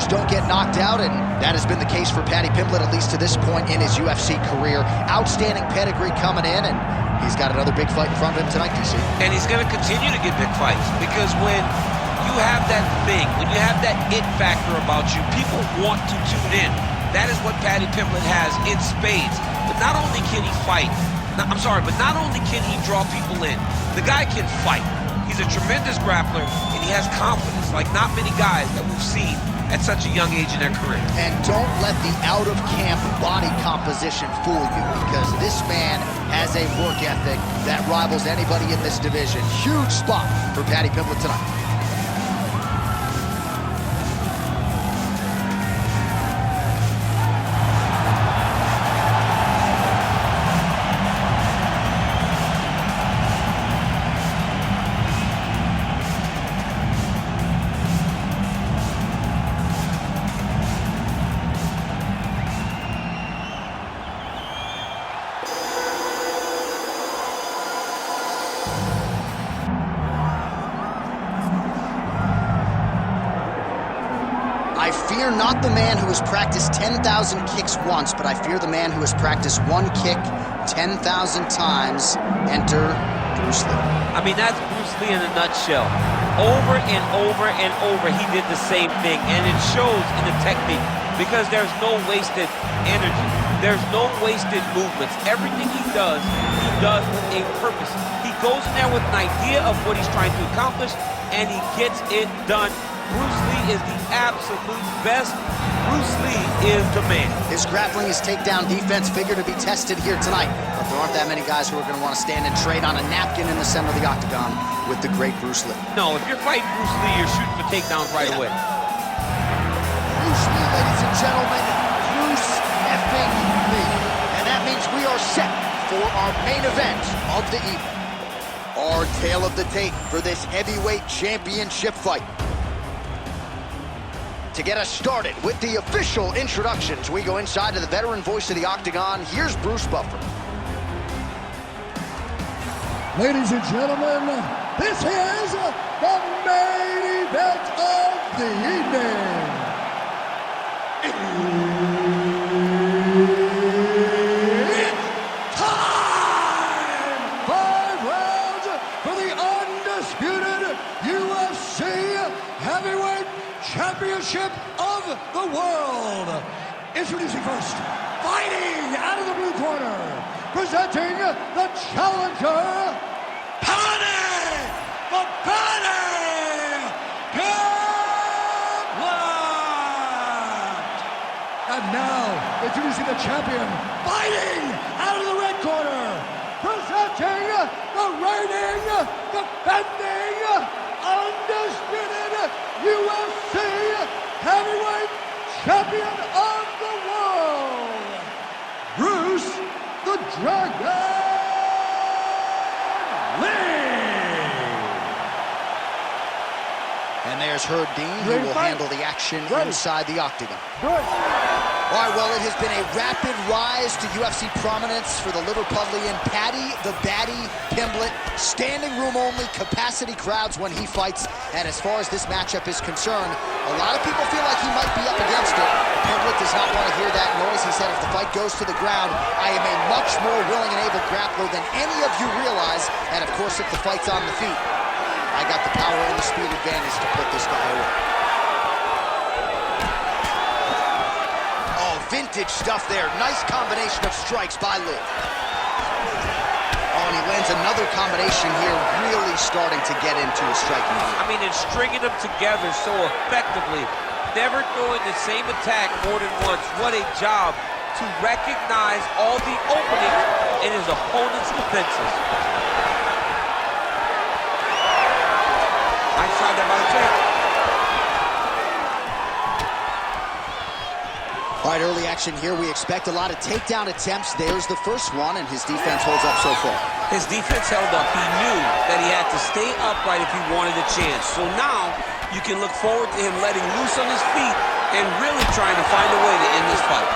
fighters don't get knocked out, and that has been the case for Paddy Pimblett, at least to this point in his UFC career. Outstanding pedigree coming in, and he's got another big fight in front of him tonight, DC. And he's going to continue to get big fights, because when you have that thing, when you have that it factor about you, people want to tune in. That is what Paddy Pimblett has in spades. But not only can he fight, but not only can he draw people in, the guy can fight. He's a tremendous grappler, and he has confidence, like not many guys that we've seen at such a young age in their career. And don't let the out-of-camp body composition fool you, because this man has a work ethic that rivals anybody in this division. Huge spot for Paddy Pimblett tonight. I fear not the man who has practiced 10,000 kicks once, but I fear the man who has practiced one kick 10,000 times. Enter Bruce Lee. I mean, that's Bruce Lee in a nutshell. Over and over and over, he did the same thing, and it shows in the technique, because there's no wasted energy. There's no wasted movements. Everything he does with a purpose. He goes in there with an idea of what he's trying to accomplish, and he gets it done. Bruce Lee is the absolute best. Bruce Lee is the man. His grappling, his takedown defense figure to be tested here tonight. But there aren't that many guys who are going to want to stand and trade on a napkin in the center of the octagon with the great Bruce Lee. No, if you're fighting Bruce Lee, you're shooting for takedowns right away. Bruce Lee, ladies and gentlemen, Bruce effing Lee. And that means we are set for our main event of the evening. Our tale of the tape for this heavyweight championship fight. To get us started with the official introductions, we go inside to the veteran voice of the octagon. Here's Bruce Buffer. Ladies and gentlemen, this is the main event of the evening. It's time! 5 rounds for the undisputed UFC heavyweight championship of the world. Introducing first, fighting out of the blue corner, presenting the challenger, Paddy Pimblett. And now, introducing the champion, fighting out of the red corner, presenting the reigning, defending, undisputed UFC heavyweight champion of the world, Bruce the Dragon Lee. And there's Herb Dean, who will handle the action inside the octagon. Good. All right, well, it has been a rapid rise to UFC prominence for the Liverpudlian Paddy the Baddy Pimblett. Standing room only, capacity crowds when he fights. And as far as this matchup is concerned, a lot of people feel like he might be up against it. Pimblett does not want to hear that noise. He said if the fight goes to the ground, I am a much more willing and able grappler than any of you realize. And of course, if the fight's on the feet, I got the power and the speed advantage to put this guy away. Vintage stuff there. Nice combination of strikes by Lee. Oh, and he lands another combination here, really starting to get into his striking game. I mean, and stringing them together so effectively, never throwing the same attack more than once. What a job to recognize all the openings in his opponent's defenses. Nice shot there by the champ. All right, early action here. We expect a lot of takedown attempts. There's the first one, and his defense holds up so far. His defense held up. He knew that he had to stay upright if he wanted a chance. So now you can look forward to him letting loose on his feet and really trying to find a way to end this fight.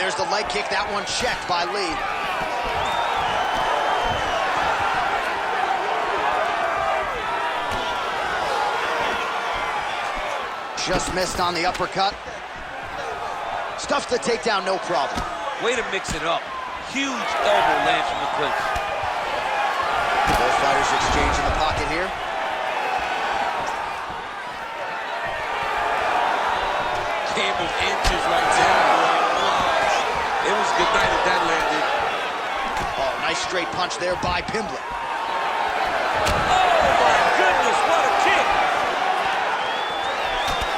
There's the leg kick. That one checked by Lee. Just missed on the uppercut. Stuffs the takedown, no problem. Way to mix it up. Huge elbow lands from the clinch. Both fighters exchange in the pocket here. Campbell inches right there. It was good night if that landed. Oh, nice straight punch there by Pimblett. Oh my goodness, what a kick!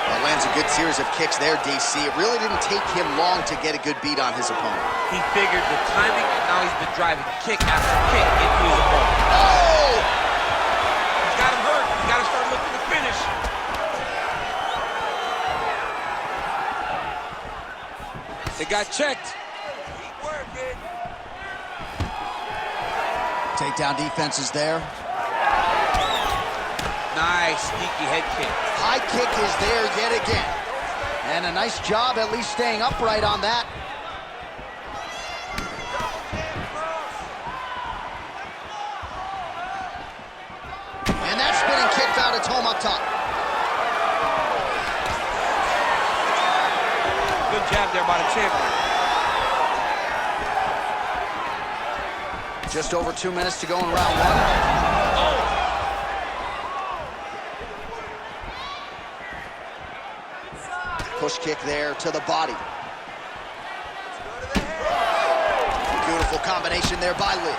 Well, lands a good series of kicks there, DC. It really didn't take him long to get a good beat on his opponent. He figured the timing, and now he's been driving kick after kick into his opponent. Oh! He's got him hurt. He's got to start looking to finish. It got checked. Keep working. Takedown defense is there. Nice, sneaky head kick. High kick is there yet again. And a nice job at least staying upright on that. And that spinning kick found its home up top. Good jab there by the champion. Just over 2 minutes to go in round one. Oh! Push kick there to the body. Beautiful combination there by Lee.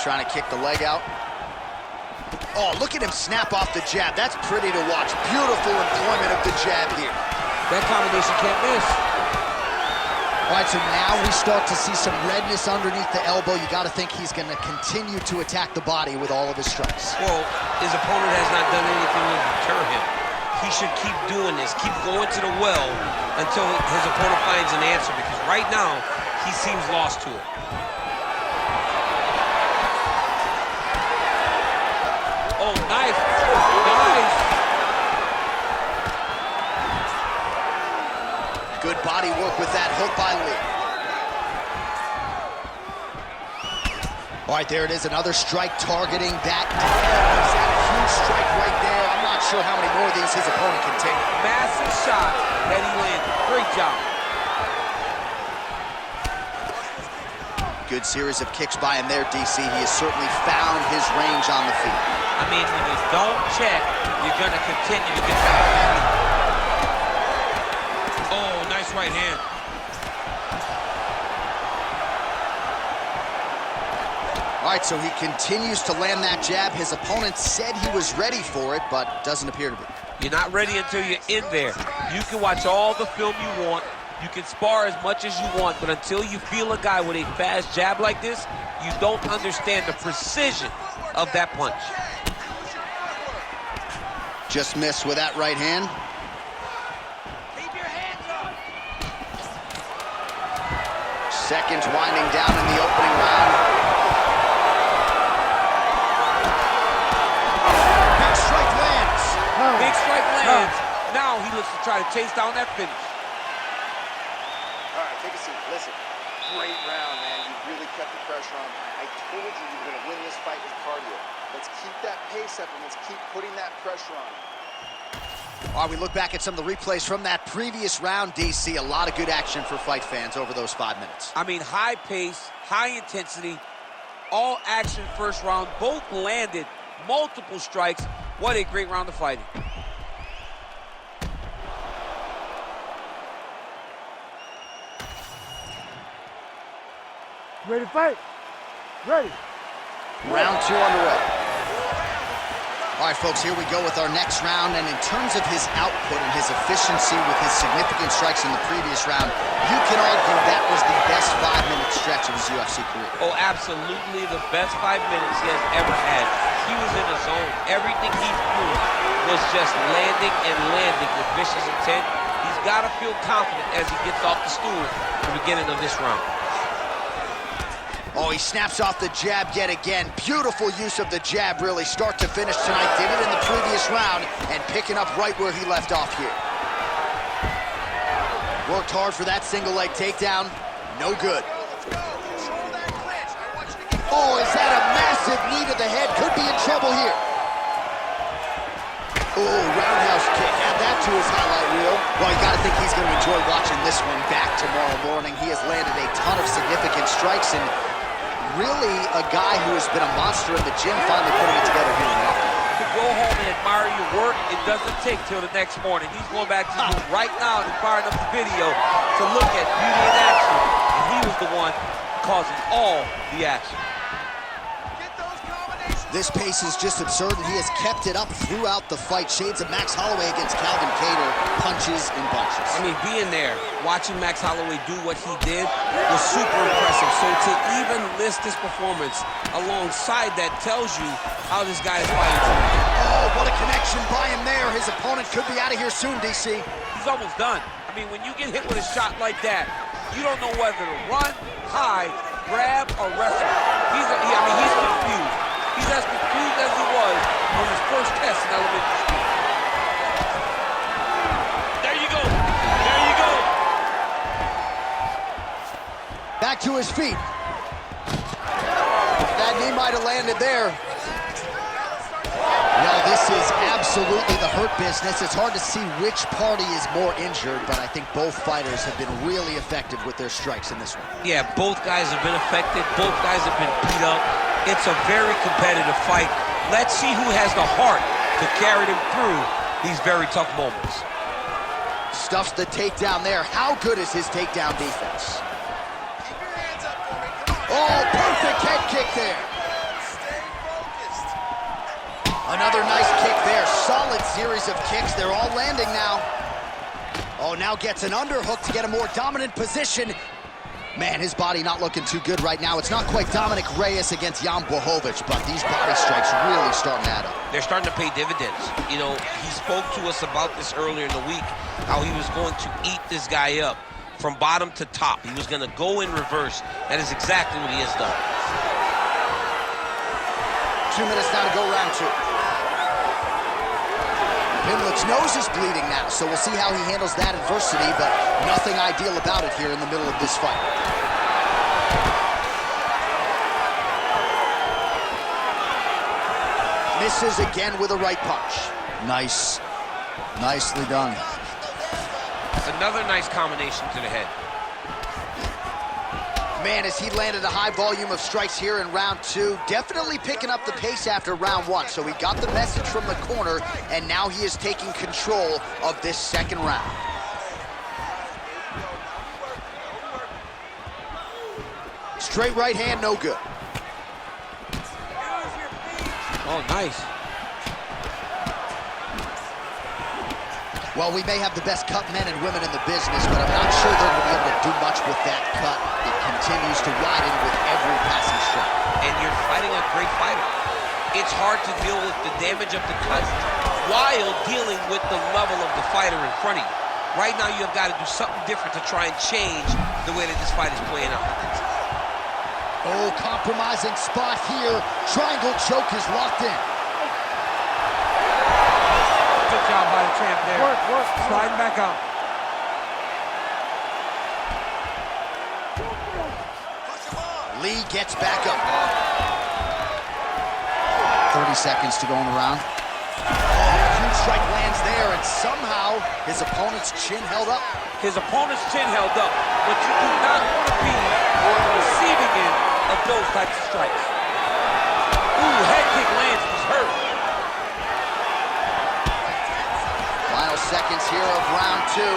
Trying to kick the leg out. Oh, look at him snap off the jab. That's pretty to watch. Beautiful employment of the jab here. That combination can't miss. All right, so now we start to see some redness underneath the elbow. You got to think he's going to continue to attack the body with all of his strikes. Well, his opponent has not done anything to deter him. He should keep doing this, keep going to the well until his opponent finds an answer, because right now, he seems lost to it. Oh, nice. Nice. Good body work with that hook by Lee. All right, there it is, another strike targeting that. That's that huge strike right there. I'm not sure how many more of these his opponent can take. Massive shot that he landed. Great job. Good series of kicks by him there, DC. He has certainly found his range on the feet. I mean, when you don't check, you're going to continue to get back. Oh, nice right hand. All right, so he continues to land that jab. His opponent said he was ready for it, but doesn't appear to be. You're not ready until you're in there. You can watch all the film you want. You can spar as much as you want, but until you feel a guy with a fast jab like this, you don't understand the precision of that punch. Just missed with that right hand. Keep your hands up. Seconds winding down in the opening round. Big strike lands. Big strike lands. Now he looks to try to chase down that finish. All right, take a seat. Listen, great round, man. You really kept the pressure on. I told you you were going to win this fight with cardio. Let's keep that pace up and let's keep putting that pressure on. All right, we look back at some of the replays from that previous round, DC. A lot of good action for fight fans over those 5 minutes. I mean, high pace, high intensity, all action first round. Both landed multiple strikes. What a great round of fighting. Ready to fight? Ready. Round two underway. All right, folks, here we go with our next round. And in terms of his output and his efficiency with his significant strikes in the previous round, you can argue that was the best 5-minute stretch of his UFC career. Oh, absolutely the best 5 minutes he has ever had. He was in a zone. Everything he threw was just landing and landing with vicious intent. He's got to feel confident as he gets off the stool at the beginning of this round. Oh, he snaps off the jab yet again. Beautiful use of the jab, really, start to finish tonight. Did it in the previous round and picking up right where he left off here. Worked hard for that single leg takedown. No good. Oh, is that a massive knee to the head? Could be in trouble here. Oh, roundhouse kick. Add that to his highlight reel. Well, you got to think he's going to enjoy watching this one back tomorrow morning. He has landed a ton of significant strikes, and really a guy who has been a monster in the gym finally putting it together here in the afternoon. To go home and admire your work, it doesn't take till the next morning. He's going back to his room right now and firing up the video to look at beauty in action. And he was the one causing all the action. This pace is just absurd, and he has kept it up throughout the fight. Shades of Max Holloway against Calvin Kattar, punches and bunches. I mean, being there, watching Max Holloway do what he did was super impressive. So to even list this performance alongside that tells you how this guy is fighting tonight. Oh, what a connection by him there. His opponent could be out of here soon, DC. He's almost done. I mean, when you get hit with a shot like that, you don't know whether to run, hide, grab, or wrestle. He's confused. He's as confused as he was on his first test in elementary school. There you go. There you go. Back to his feet. That knee might have landed there. Well, this is absolutely the hurt business. It's hard to see which party is more injured, but I think both fighters have been really effective with their strikes in this one. Yeah, both guys have been affected. Both guys have been beat up. It's a very competitive fight. Let's see who has the heart to carry them through these very tough moments. Stuffs the takedown there. How good is his takedown defense? Keep your hands up for me. Come on. Oh, perfect head kick there. Stay focused. Another nice kick there. Solid series of kicks. They're all landing now. Oh, now gets an underhook to get a more dominant position. Man, his body not looking too good right now. It's not quite Dominic Reyes against Jan Blachowicz, but these body strikes really starting to add up. They're starting to pay dividends. You know, he spoke to us about this earlier in the week, how he was going to eat this guy up from bottom to top. He was going to go in reverse. That is exactly what he has done. 2 minutes now to go round two. Pimblett's nose is bleeding now, so we'll see how he handles that adversity, but nothing ideal about it here in the middle of this fight. Misses again with a right punch. Nice. Nicely done. Another nice combination to the head. Man, as he landed a high volume of strikes here in round two, definitely picking up the pace after round one. So he got the message from the corner, and now he is taking control of this second round. Straight right hand, no good. Oh, nice. Well, we may have the best cut men and women in the business, but I'm not sure they're going to be able to do much with that cut. It continues to widen with every passing strike. And you're fighting a great fighter. It's hard to deal with the damage of the cut while dealing with the level of the fighter in front of you. Right now, you have got to do something different to try and change the way that this fight is playing out. Oh, compromising spot here. Triangle choke is locked in. Good job by the champ there. Work. Sliding back out. Lee gets back up. 30 seconds to go in the round. Oh, huge strike lands there, and somehow his opponent's chin held up. His opponent's chin held up, but you do not want to be on the receiving end of those types of strikes. Ooh, head kick lands, he's hurt. Final seconds here of round two.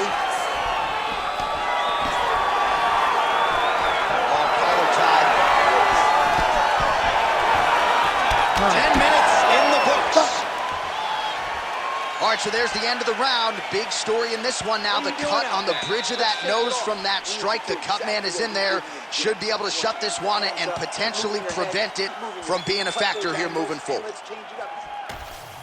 Oh, collar tied. 10 minutes in the books. All right, so there's the end of the round. Big story in this one now. The cut on the bridge of that nose from that strike. The cut man is in there. Should be able to shut this one and potentially prevent it from being a factor here moving forward.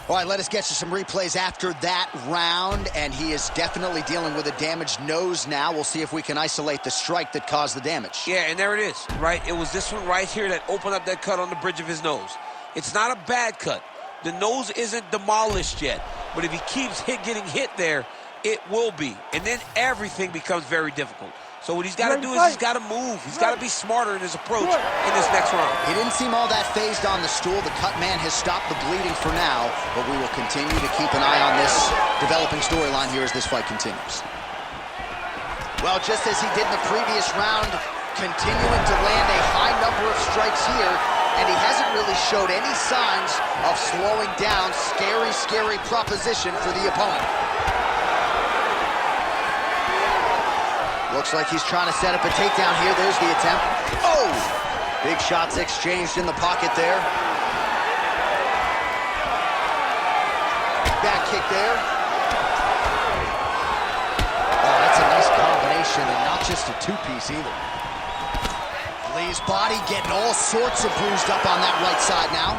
All right, let us get you some replays after that round, and he is definitely dealing with a damaged nose now. We'll see if we can isolate the strike that caused the damage. Yeah, and there it is, right? It was this one right here that opened up that cut on the bridge of his nose. It's not a bad cut. The nose isn't demolished yet, but if he keeps getting hit there, it will be. And then everything becomes very difficult. So what he's got to do is he's got to move. He's got to be smarter in his approach in this next round. He didn't seem all that phased on the stool. The cut man has stopped the bleeding for now, but we will continue to keep an eye on this developing storyline here as this fight continues. Well, just as he did in the previous round, continuing to land a high number of strikes here, and he hasn't really showed any signs of slowing down. Scary, scary proposition for the opponent. Looks like he's trying to set up a takedown here. There's the attempt. Oh! Big shots exchanged in the pocket there. Back kick there. Oh, that's a nice combination, and not just a two-piece either. Lee's body getting all sorts of bruised up on that right side now.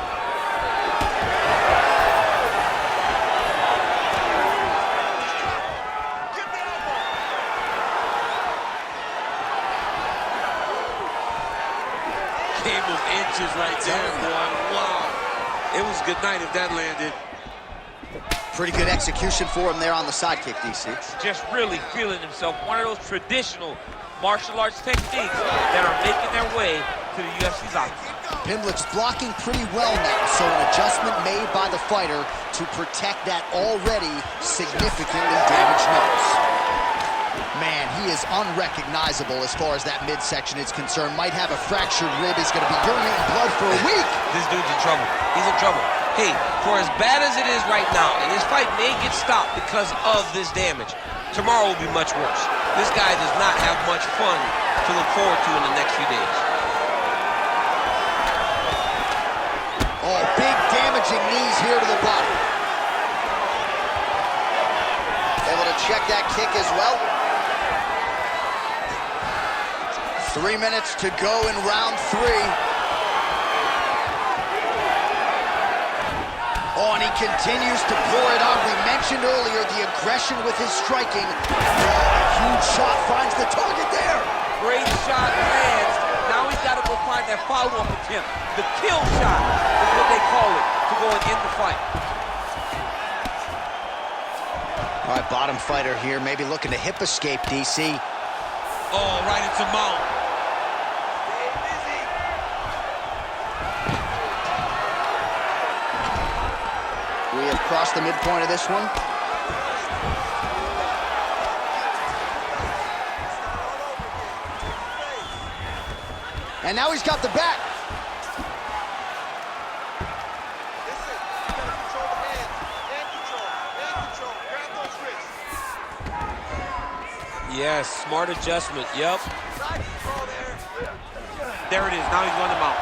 Game of inches right there, boy. Wow. It was a good night if that landed. Pretty good execution for him there on the side kick, DC. Just really feeling himself. One of those traditional martial arts techniques that are making their way to the UFC's octagon. Pimblett's blocking pretty well now, so an adjustment made by the fighter to protect that already significantly damaged nose. Man, he is unrecognizable as far as that midsection is concerned. Might have a fractured rib. He's going to be urinating blood for a week. This dude's in trouble. He's in trouble. Hey, for as bad as it is right now, and this fight may get stopped because of this damage, tomorrow will be much worse. This guy does not have much fun to look forward to in the next few days. Oh, big damaging knees here to the body. Able to check that kick as well. 3 minutes to go in round 3. Oh, and he continues to pour it on. We mentioned earlier the aggression with his striking. Oh, a huge shot finds the target there. Great shot lands. Now he's got to go find that follow-up attempt. The kill shot is what they call it to go and end the fight. All right, bottom fighter here, maybe looking to hip escape, DC. Oh, right into mount. We have crossed the midpoint of this one. And now he's got the back. Listen, you gotta control the hands. Hand control. Grab those wrists. Yes, smart adjustment. Yep. Side control there. There it is. Now he's going to mount.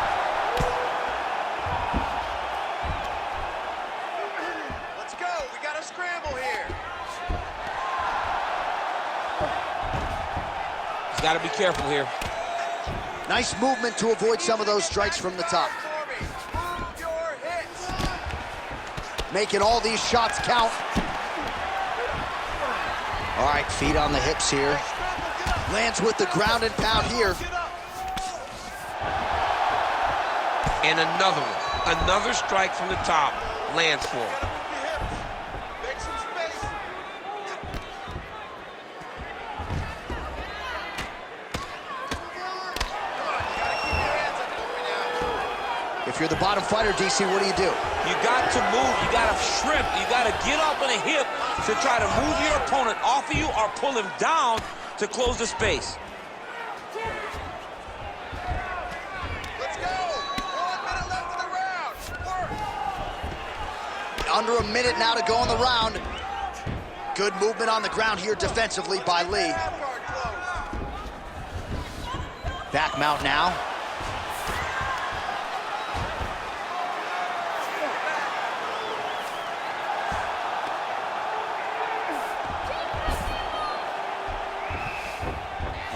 Let's go. We got a scramble here. He's got to be careful here. Nice movement to avoid some of those strikes from the top. Move your hips. Making all these shots count. All right, feet on the hips here. Lands with the ground and pound here. And another one. Another strike from the top lands for him. Make some space. If you're the bottom fighter, DC, what do? You got to move. You got to shrimp. You got to get up on a hip to try to move your opponent off of you or pull him down to close the space. Let's go. 1 minute left in the round. Work. Under a minute now to go in the round. Good movement on the ground here defensively by Lee. Guard close. Back mount now.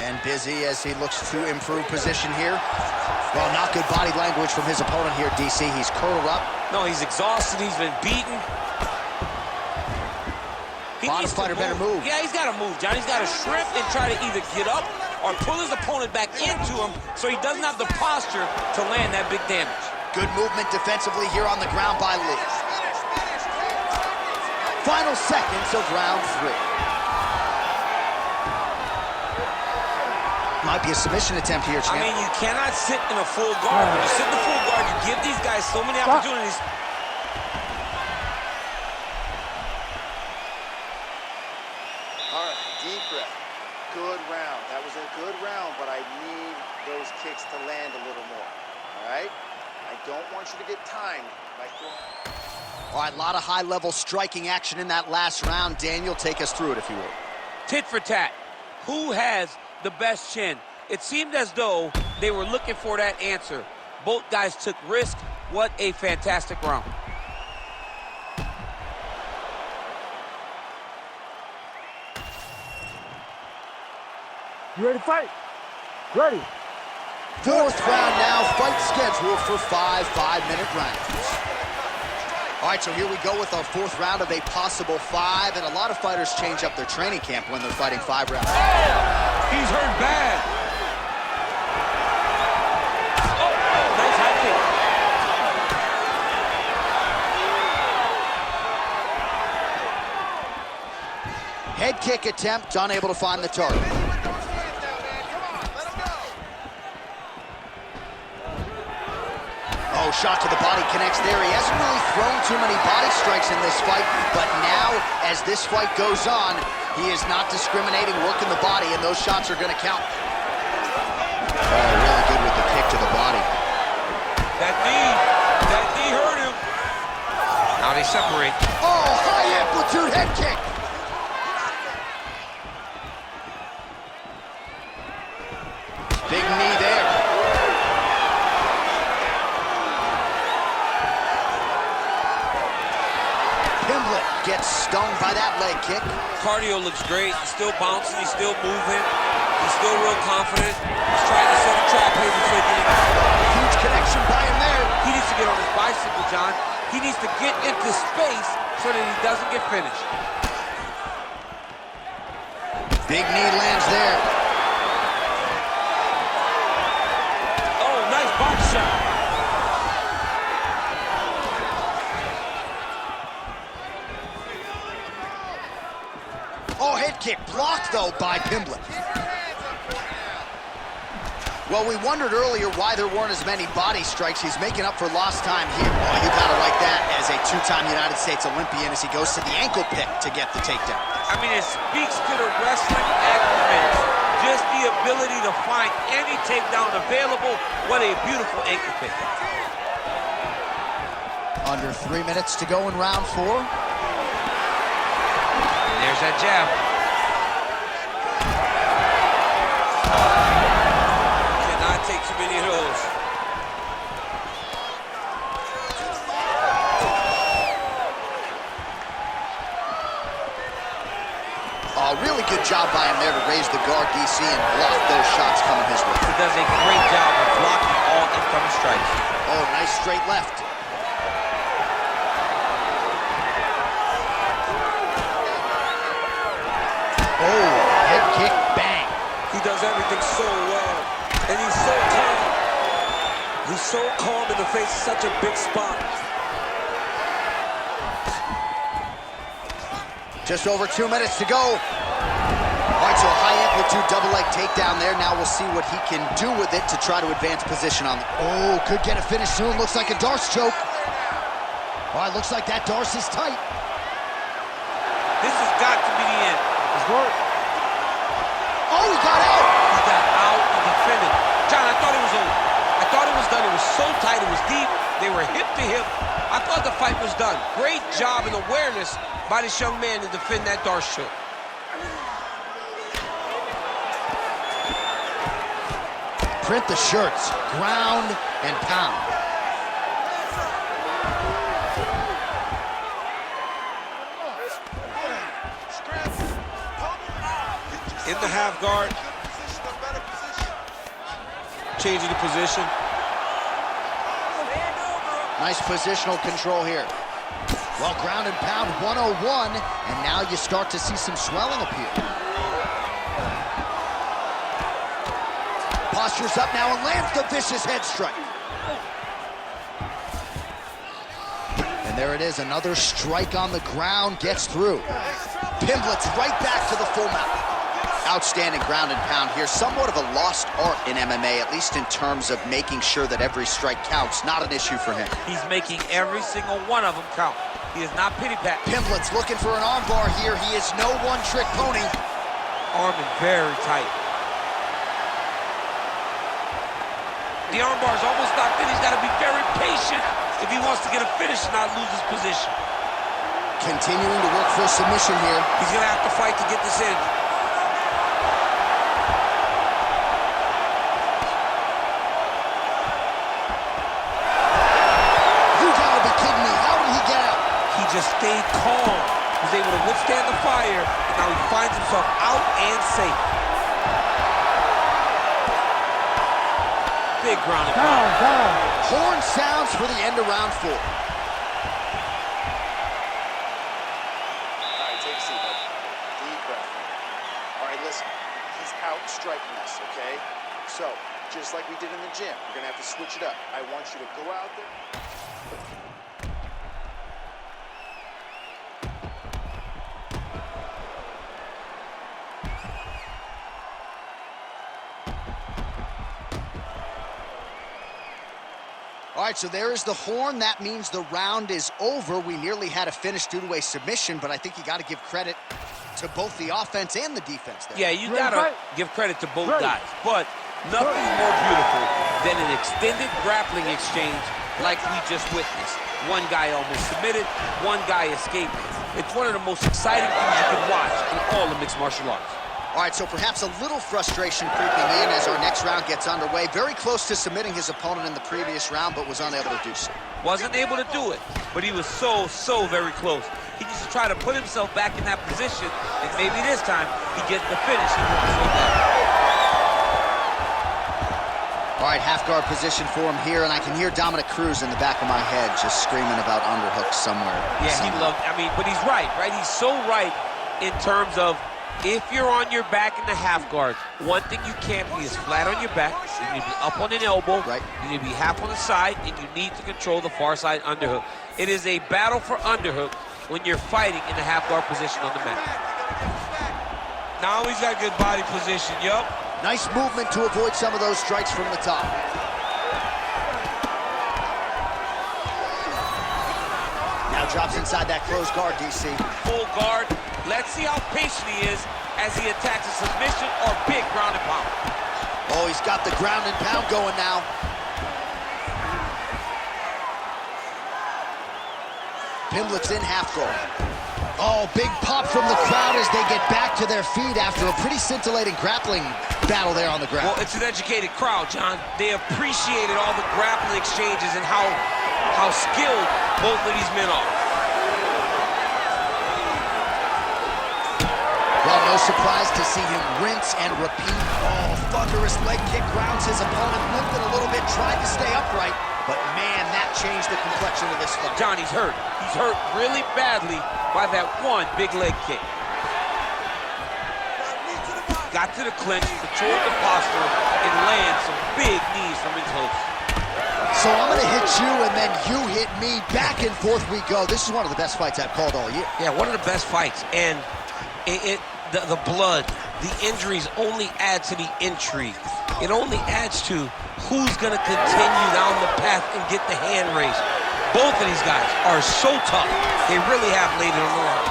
And busy as he looks to improve position here. Well, not good body language from his opponent here, DC. He's curled up. No, he's exhausted. He's been beaten. He Bottom needs to fighter better move. Yeah, he's got to move, John. He's got to shrimp and try to either get up or pull his opponent back into him so he doesn't have the posture to land that big damage. Good movement defensively here on the ground by Lee. Final seconds of round 3. Might be a submission attempt here, champ. I mean, you cannot sit in a full guard. When you sit in a full guard, you give these guys so many opportunities. All right, deep breath. Good round. That was a good round, but I need those kicks to land a little more. All right? I don't want you to get timed by throwing. All right, a lot of high-level striking action in that last round. Daniel, take us through it, if you will. Tit for tat. Who has the best chin? It seemed as though they were looking for that answer. Both guys took risk. What a fantastic round. You ready to fight? Ready. Fourth round now, fight scheduled for 5 5-minute rounds. All right, so here we go with our fourth round of a possible 5, and a lot of fighters change up their training camp when they're fighting 5 rounds. He's hurt bad. Oh, nice high kick. Head kick attempt, unable to find the target. Oh, shot to the body connects there. He hasn't really thrown too many body strikes in this fight, but now, as this fight goes on, he is not discriminating, working the body, and those shots are going to count. Oh, really good with the kick to the body. That knee hurt him. Now they separate. Oh, high amplitude head kick. Big knee there. Pimblett gets stung by that leg kick. Cardio looks great. He's still bouncing. He's still moving. He's still real confident. He's trying to set a trap here before getting out. Huge connection by him there. He needs to get on his bicycle, John. He needs to get into space so that he doesn't get finished. Big knee lands there. Oh, nice box shot. Oh, head kick blocked, though, by Pimblett. Well, we wondered earlier why there weren't as many body strikes. He's making up for lost time here. Oh, you gotta like that as a 2-time United States Olympian as he goes to the ankle pick to get the takedown. I mean, it speaks to the wrestling acumen. Just the ability to find any takedown available. What a beautiful ankle pick. Under 3 minutes to go in round 4. There's that jab. Cannot take too many of those. Oh, really good job by him there to raise the guard, DC, and block those shots coming his way. He does a great job of blocking all incoming strikes. Oh, nice straight left. Oh, head kick, bang. He does everything so well, and he's so calm. He's so calm in the face of such a big spot. Just over 2 minutes to go. All right, so a high amplitude double leg takedown there. Now we'll see what he can do with it to try to advance position on it. Oh, could get a finish soon. Looks like a Darce choke. All right, looks like that Darce is tight. This has got to be the end. Oh, he got out. He got out and defended. John, I thought it was over. I thought it was done. It was so tight. It was deep. They were hip to hip. I thought the fight was done. Great job and awareness by this young man to defend that Darce choke. Print the shirts. Ground and pound. In the half guard. Changing the position. Nice positional control here. Well, ground and pound 101, and now you start to see some swelling appear. Postures up now and lands the vicious head strike. And there it is, another strike on the ground, gets through. Pimblett's right back to the full mount. Outstanding ground and pound here. Somewhat of a lost art in MMA, at least in terms of making sure that every strike counts. Not an issue for him. He's making every single one of them count. He is not pity-pat. Pimblett's looking for an armbar here. He is no one-trick pony. Arming very tight. The armbar is almost knocked in. He's got to be very patient if he wants to get a finish and not lose his position. Continuing to work for a submission here. He's going to have to fight to get this in. You gotta be kidding me. How did he get out? He just stayed calm. He was able to withstand the fire, and now he finds himself out and safe. Big ground and pound. Horn sounds for the end of round 4. Take a seat, buddy. Deep breath. All right, listen. He's out striking us, okay? So, just like we did in the gym, we're going to have to switch it up. I want you to go out there. All right, so there is the horn. That means the round is over. We nearly had a finish due to a submission, but I think you got to give credit to both the offense and the defense there. Yeah, you got to give credit to both guys, but nothing more beautiful than an extended grappling exchange like we just witnessed. One guy almost submitted, one guy escaped. It's one of the most exciting things you can watch in all of mixed martial arts. All right, so perhaps a little frustration creeping in as our next round gets underway. Very close to submitting his opponent in the previous round, but was unable to do so. Wasn't able to do it, but he was so very close. He needs to try to put himself back in that position, and maybe this time he gets the finish he wants so bad. All right, half guard position for him here, and I can hear Dominic Cruz in the back of my head just screaming about underhooks somewhere. Yeah, he loved, but he's right? He's so right in terms of if you're on your back in the half guard, one thing you can't be is flat on your back. You need to be up on an elbow. Right. You need to be half on the side, and you need to control the far side underhook. It is a battle for underhook when you're fighting in the half guard position on the mat. Now he's got good body position, yup. Nice movement to avoid some of those strikes from the top. Now drops inside that closed guard, DC. Full guard. Let's see how patient he is as he attacks a submission or big ground and pound. Oh, he's got the ground and pound going now. Pimblett's in half guard. Oh, big pop from the crowd as they get back to their feet after a pretty scintillating grappling battle there on the ground. Well, it's an educated crowd, John. They appreciated all the grappling exchanges and how skilled both of these men are. Well, no surprise to see him rinse and repeat. Oh, thunderous leg kick grounds his opponent, limping a little bit, tried to stay upright, but man, that changed the complexion of this fight. John, he's hurt. He's hurt really badly by that one big leg kick. Got to the clinch, controlled the posture, and landed some big knees from his hooks. So I'm gonna hit you and then you hit me. Back and forth we go. This is one of the best fights I've called all year. Yeah, one of the best fights, and the blood, the injuries only add to the intrigue. It only adds to who's going to continue down the path and get the hand raised. Both of these guys are so tough. They really have laid it on the line.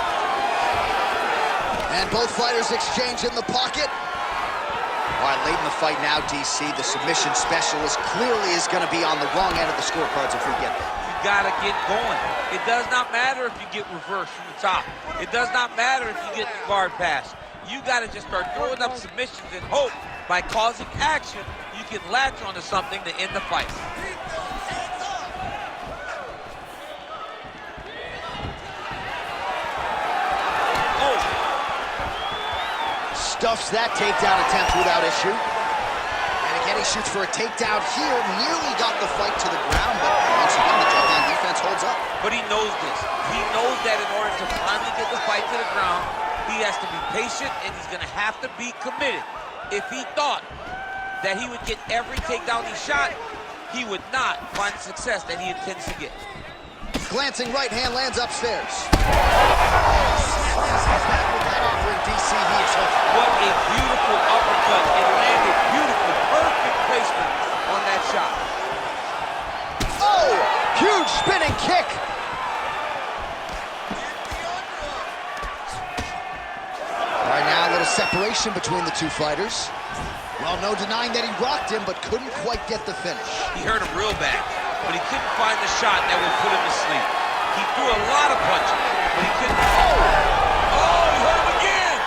And both fighters exchange in the pocket. All right, late in the fight now, DC, the submission specialist clearly is going to be on the wrong end of the scorecards if we get there. You got to get going. It does not matter if you get reversed from the top. It does not matter if you get the guard pass. You got to just start throwing up submissions and hope by causing action, you can latch onto something to end the fight. Oh! Stuffs that takedown attempt without issue. And again, he shoots for a takedown here. Nearly got the fight to the ground, but once again, the takedown defense holds up. But he knows this. He knows that in order to finally get the fight to the ground, he has to be patient and he's going to have to be committed. If he thought that he would get every takedown he shot, he would not find the success that he intends to get. Glancing right hand lands upstairs. Back with that offering, DC. He is hooked. What a beautiful separation between the two fighters. Well, no denying that he rocked him, but couldn't quite get the finish. He hurt him real bad, but he couldn't find the shot that would put him to sleep. He threw a lot of punches, but he couldn't. Oh, he hurt him again!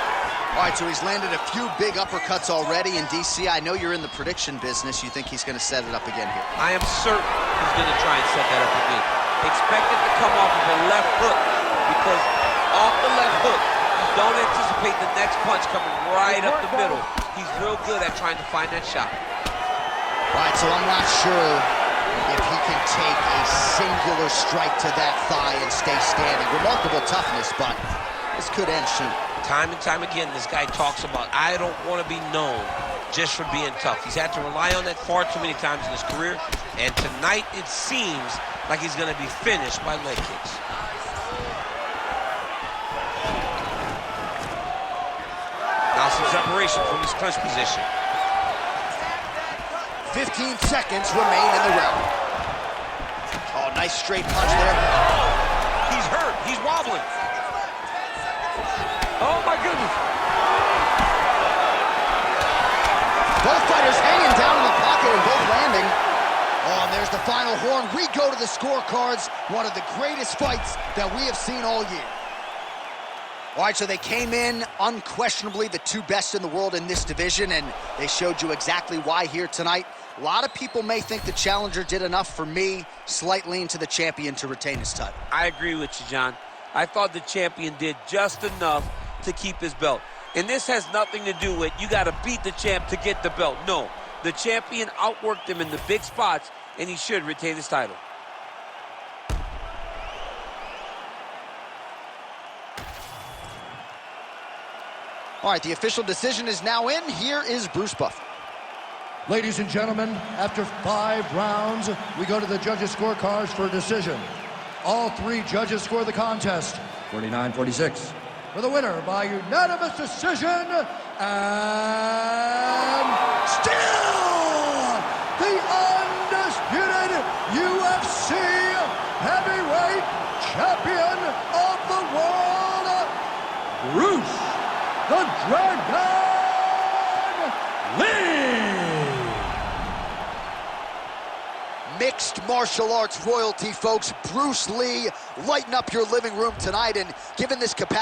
All right, so he's landed a few big uppercuts already in DC. I know you're in the prediction business. You think he's going to set it up again here? I am certain he's going to try and set that up again. Expect it to come off of a left hook, because off the left hook, you don't anticipate the next punch coming right up the middle. He's real good at trying to find that shot. All right, so I'm not sure if he can take a singular strike to that thigh and stay standing. Remarkable toughness, but this could end soon. Time and time again, this guy talks about, I don't want to be known just for being tough. He's had to rely on that far too many times in his career, and tonight it seems like he's going to be finished by leg kicks. Now some separation from his clinch position. 15 seconds remain in the round. Oh, nice straight punch there. He's hurt. He's wobbling. Oh, my goodness. Both fighters hanging down in the pocket and both landing. Oh, and there's the final horn. We go to the scorecards. One of the greatest fights that we have seen all year. All right, so they came in unquestionably the two best in the world in this division, and they showed you exactly why here tonight. A lot of people may think the challenger did enough. For me, slight lean to the champion to retain his title. I agree with you, John. I thought the champion did just enough to keep his belt. And this has nothing to do with you got to beat the champ to get the belt. No, the champion outworked him in the big spots, and he should retain his title. All right, the official decision is now in. Here is Bruce Buffer. Ladies and gentlemen, after 5 rounds, we go to the judges' scorecards for a decision. All 3 judges score the contest, 49-46. For the winner by unanimous decision, and still the undisputed UFC heavyweight champion of the world, Bruce the Dragon Lee! Mixed martial arts royalty, folks. Bruce Lee, lighten up your living room tonight, and given this capacity.